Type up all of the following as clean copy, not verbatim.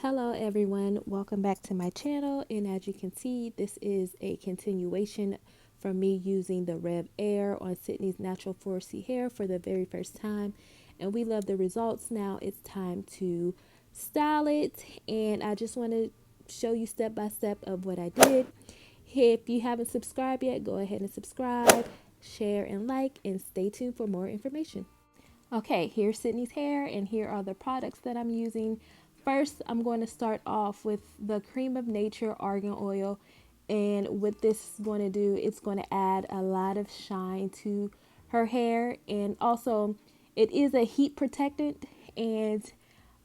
Hello everyone, welcome back to my channel, and as you can see, this is a continuation from me using the Rev Air on Sydney's natural 4C hair for the very first time, and we love the results. Now it's time to style it, and I just want to show you step by step of what I did. If you haven't subscribed yet, go ahead and subscribe, share and like, and stay tuned for more information. Okay, here's Sydney's hair, and here are the products that I'm using. First, I'm going to start off with the Cream of Nature Argan Oil. And what this is going to do, it's going to add a lot of shine to her hair. And also, it is a heat protectant. And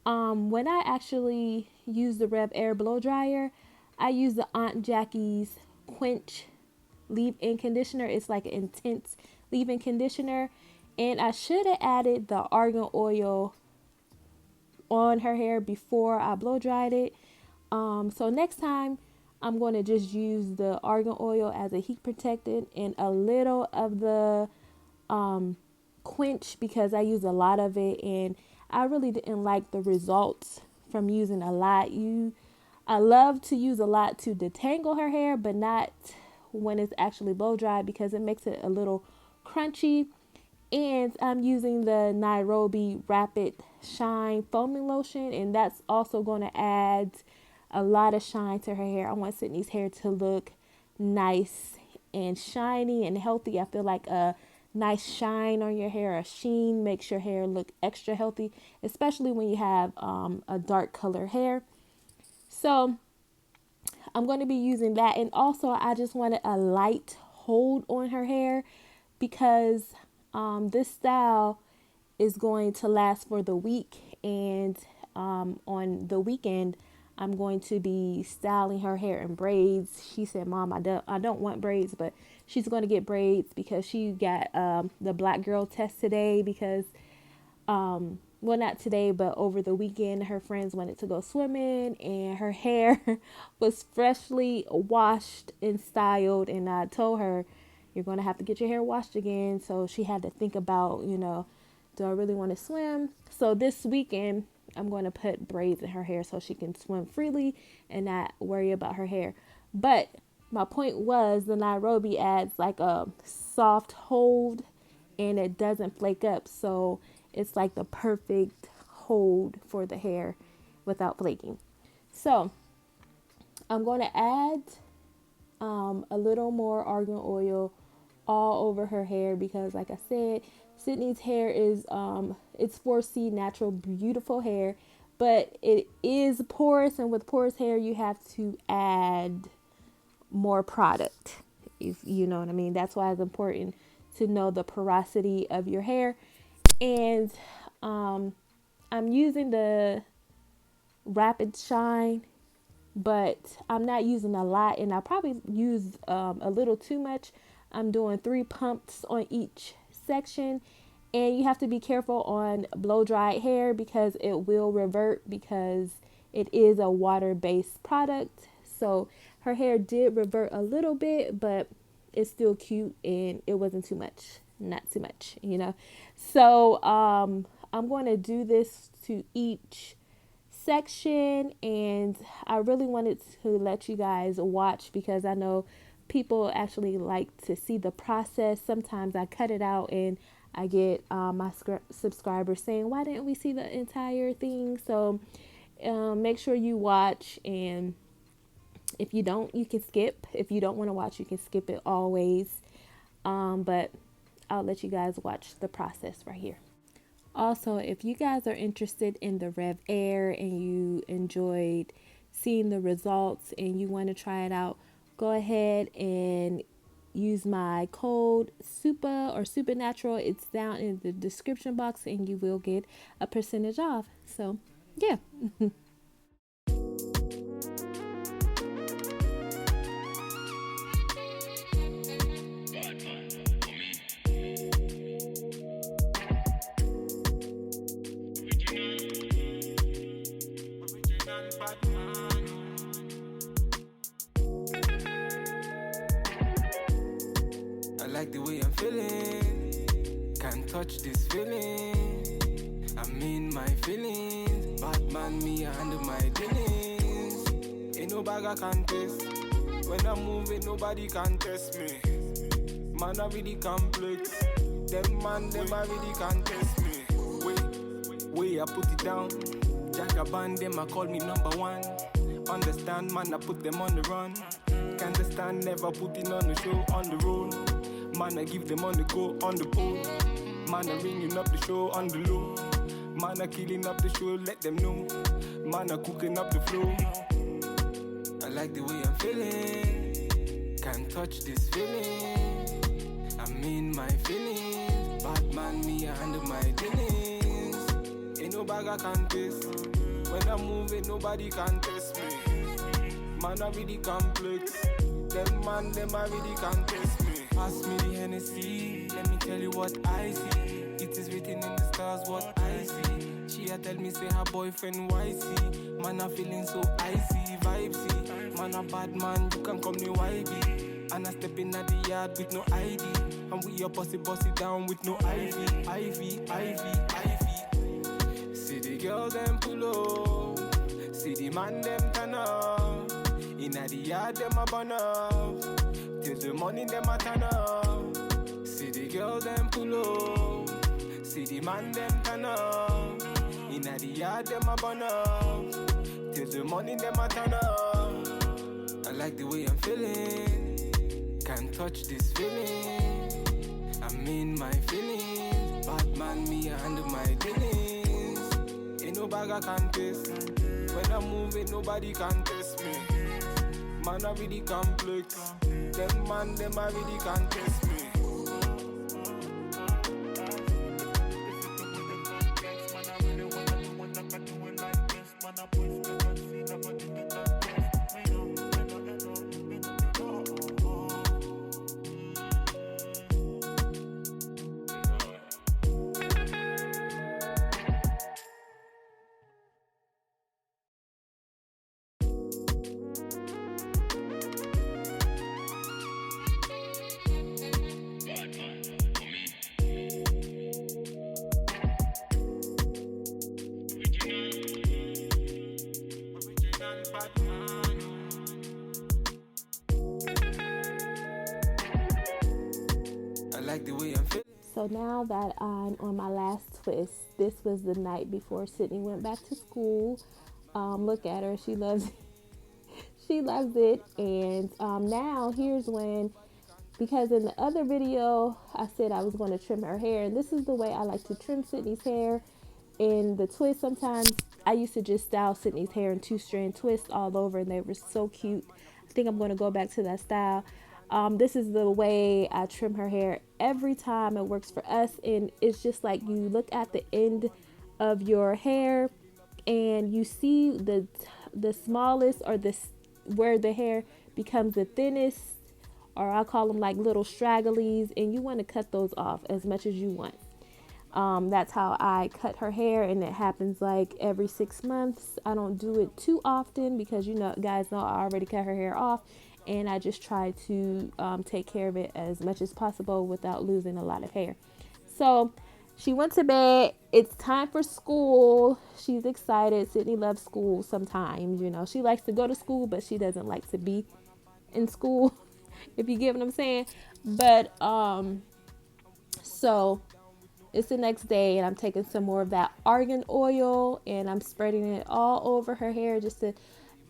when I actually use the Rev Air Blow Dryer, I use the Aunt Jackie's Quench leave-in conditioner. It's like an intense leave-in conditioner. And I should have added the argan oil on her hair before I blow dried it. So next time I'm going to just use the argan oil as a heat protectant and a little of the quench, because I use a lot of it and I really didn't like the results from using a lot. I love to use a lot to detangle her hair, but not when it's actually blow dried, because it makes it a little crunchy. And I'm using the Nairobi Rapid Shine Foaming Lotion, and that's also going to add a lot of shine to her hair. I want Sydney's hair to look nice and shiny and healthy. I feel like a nice shine on your hair, a sheen, makes your hair look extra healthy, especially when you have a dark color hair. So I'm going to be using that. And also, I just wanted a light hold on her hair, because this style is going to last for the week, and on the weekend I'm going to be styling her hair in braids. She said, "Mom, I don't want braids," but she's going to get braids because she got the black girl test today, because well, not today, but over the weekend her friends wanted to go swimming, and her hair was freshly washed and styled, and I told her, "You're going to have to get your hair washed again." So she had to think about, do I really want to swim? So this weekend, I'm going to put braids in her hair so she can swim freely and not worry about her hair. But my point was, the Nairobi adds like a soft hold and it doesn't flake up. So it's like the perfect hold for the hair without flaking. So I'm going to add a little more argan oil all over her hair, because like I said, Sydney's hair is it's 4C natural, beautiful hair, but it is porous, and with porous hair you have to add more product, if you know what I mean. That's why it's important to know the porosity of your hair. And I'm using the Rapid Shine, but I'm not using a lot, and I probably use a little too much. I'm doing 3 pumps on each section, and you have to be careful on blow dried hair because it will revert, because it is a water-based product. So her hair did revert a little bit, but it's still cute and it wasn't too much, not too much, So I'm going to do this to each section, and I really wanted to let you guys watch, because I know people actually like to see the process. Sometimes I cut it out and I get my subscribers saying, "Why didn't we see the entire thing?" So make sure you watch, and if you don't, you can skip. If you don't want to watch, you can skip it always. But I'll let you guys watch the process right here. Also, if you guys are interested in the Rev Air and you enjoyed seeing the results and you want to try it out, go ahead and use my code SUPA or SupNatural. It's down in the description box, and you will get a percentage off. So, yeah. I like the way I'm feeling. Can't touch this feeling. I'm in my feelings. Batman, me, I handle my dealings. no bag I can test. When I'm moving, nobody can test me. Man, I really complex. Them man, them I really can't test me. Way I put it down. Jagaban, them I call me number one. Understand, man, I put them on the run. Can't understand, never putting on the show, on the road. Man, I give them on the go, on the pole. Man, I ringing up the show on the low. Man, I killing up the show, let them know. Man, I cooking up the flow. I like the way I'm feeling. Can't touch this feeling. I'm in my feelings. Bad man, me, I handle my dealings. Ain't no bag I can taste. When I'm moving, nobody can test me. Man, I really complex. Them man, them I really can't test me. Pass me the Hennessy. Let me tell you what I see. It is written in the stars what I see. She a tell me say her boyfriend YC. Man, I feeling so icy, vibesy. Man, a bad man, you can call me YB. And I step in at the yard with no ID. And we a boss it down with no Ivy. See the girl them pull up. See the man them turn up. Inna the yard them a burn up. Till the morning them a turn up. See the girl them pull up. See the man them turn up. Inna the yard them a burn up. Till the morning them a turn up. I like the way I'm feeling. Can't touch this feeling. I'm in my feelings. Bad man, me I handle my dealings. Ain't no bag I can taste. When I'm moving, nobody can test me. Man, I really complex. Them man, them I really can't test me. I like the way I'm feeling. So now that I'm on my last twist, this was the night before Sydney went back to school. Look at her, she loves she loves it. And now here's when, because in the other video I said I was going to trim her hair, and this is the way I like to trim Sydney's hair. In the twist, sometimes I used to just style Sydney's hair in 2-strand twists all over, and they were so cute. I think I'm going to go back to that style. This is the way I trim her hair every time. It works for us, and it's just like you look at the end of your hair and you see the smallest, or where the hair becomes the thinnest, or I call them like little stragglies, and you want to cut those off as much as you want. That's how I cut her hair, and it happens like every 6 months. I don't do it too often because guys know I already cut her hair off, and I just try to take care of it as much as possible without losing a lot of hair. So she went to bed. It's time for school. She's excited. Sydney loves school sometimes. She likes to go to school, but she doesn't like to be in school, if you get what I'm saying. But so it's the next day, and I'm taking some more of that argan oil and I'm spreading it all over her hair just to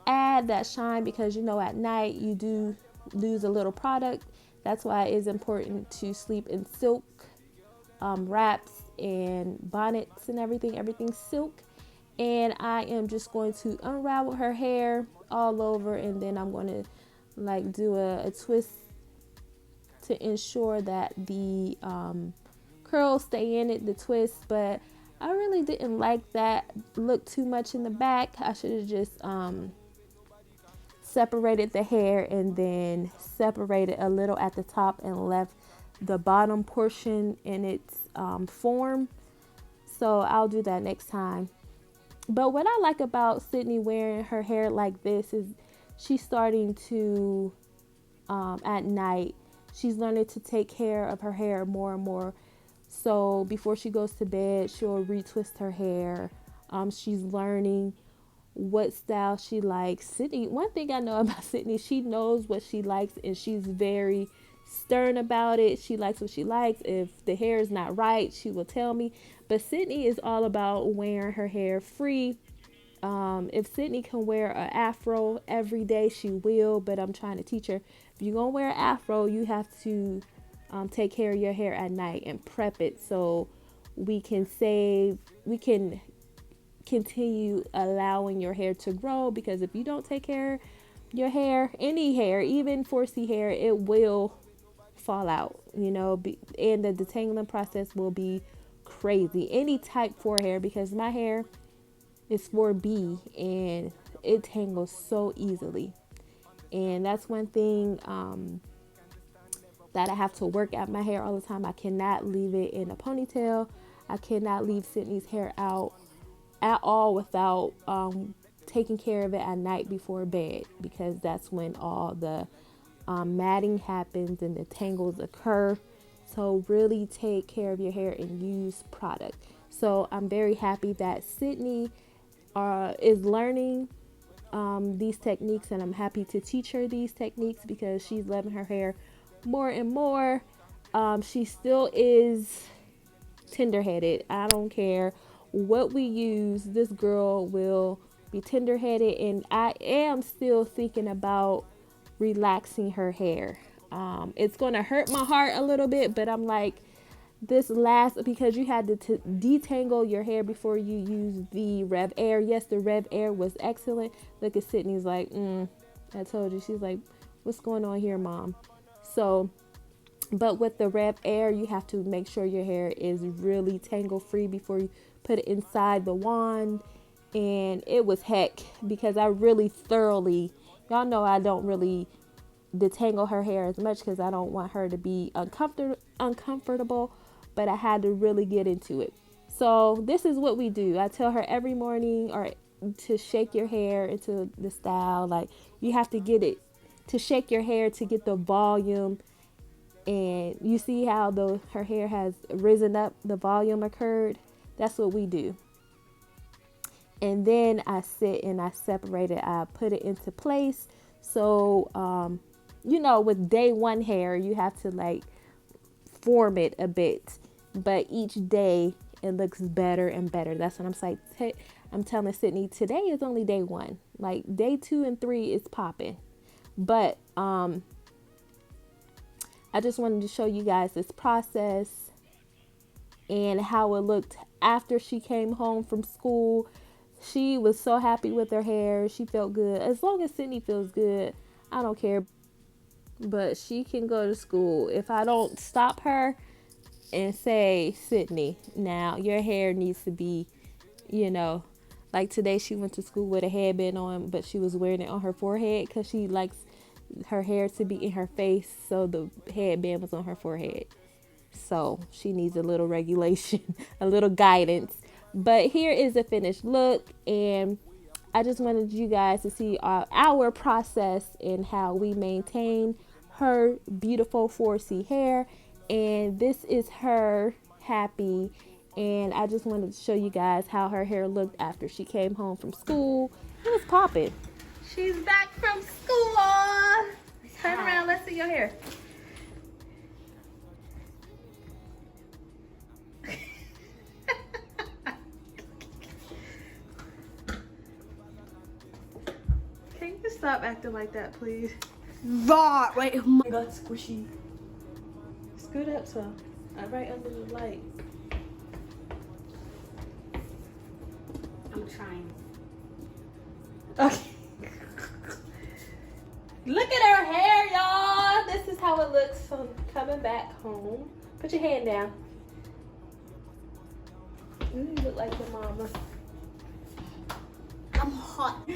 add that shine, because at night you do lose a little product. That's why it is important to sleep in silk wraps and bonnets and everything's silk. And I am just going to unravel her hair all over, and then I'm going to like do a twist to ensure that the curls stay in it, the twist. But I really didn't like that look too much in the back. I should have just separated the hair and then separated a little at the top and left the bottom portion in its form. So I'll do that next time. But what I like about Sydney wearing her hair like this is she's starting to at night, she's learning to take care of her hair more and more. So before she goes to bed, she'll retwist her hair. She's learning what style she likes. Sydney, one thing I know about Sydney, she knows what she likes and she's very stern about it. She likes what she likes. If the hair is not right, she will tell me. But Sydney is all about wearing her hair free. If Sydney can wear an afro every day, she will. But I'm trying to teach her, if you're going to wear an afro, you have to take care of your hair at night and prep it so we can continue allowing your hair to grow. Because if you don't take care of your hair, any hair, even 4C hair, it will fall out, and the detangling process will be crazy. Any type 4 hair, because my hair is 4B and it tangles so easily. And that's one thing that I have to work at my hair all the time. I cannot leave it in a ponytail. I cannot leave Sydney's hair out at all without taking care of it at night before bed, because that's when all the matting happens and the tangles occur. So really take care of your hair and use product. So I'm very happy that Sydney is learning these techniques, and I'm happy to teach her these techniques because she's loving her hair more and more. She still is tender-headed. I don't care what we use, this girl will be tender-headed, and I am still thinking about relaxing her hair. It's gonna hurt my heart a little bit, but I'm like, this last, because you had to detangle your hair before you use the Rev Air. Yes, the Rev Air was excellent. Look at Sydney's like, I told you. She's like, what's going on here, mom? So, but with the Rev Air, you have to make sure your hair is really tangle free before you put it inside the wand. And it was heck, because I really thoroughly, y'all know I don't really detangle her hair as much because I don't want her to be uncomfortable, but I had to really get into it. So this is what we do. I tell her every morning or to shake your hair into the style. Like, you have to get it to shake your hair to get the volume. And you see how her hair has risen up, the volume occurred. That's what we do. And then I sit and I separate it. I put it into place. So, with day 1 hair, you have to like form it a bit. But each day it looks better and better. That's what I'm saying. I'm telling Sydney, today is only day 1. Like day 2 and 3 is popping. But I just wanted to show you guys this process and how it looked after she came home from school. She was so happy with her hair. She felt good. As long as Sydney feels good, I don't care. But she can go to school. If I don't stop her and say, Sydney, now your hair needs to be, like today she went to school with a headband on, but she was wearing it on her forehead because she likes her hair to be in her face. So the headband was on her forehead. So she needs a little regulation, a little guidance. But here is the finished look, and I just wanted you guys to see our process and how we maintain her beautiful 4C hair. And this is her happy. And I just wanted to show you guys how her hair looked after she came home from school. It was popping. She's back from school. Turn around, let's see your hair. Can you stop acting like that, please? Raw. Wait, oh my god, squishy. Scoot up some. Right under the light. I'm trying. Okay. Look at her hair, y'all. This is how it looks from coming back home. Put your hand down. You look like your mama. I'm hot.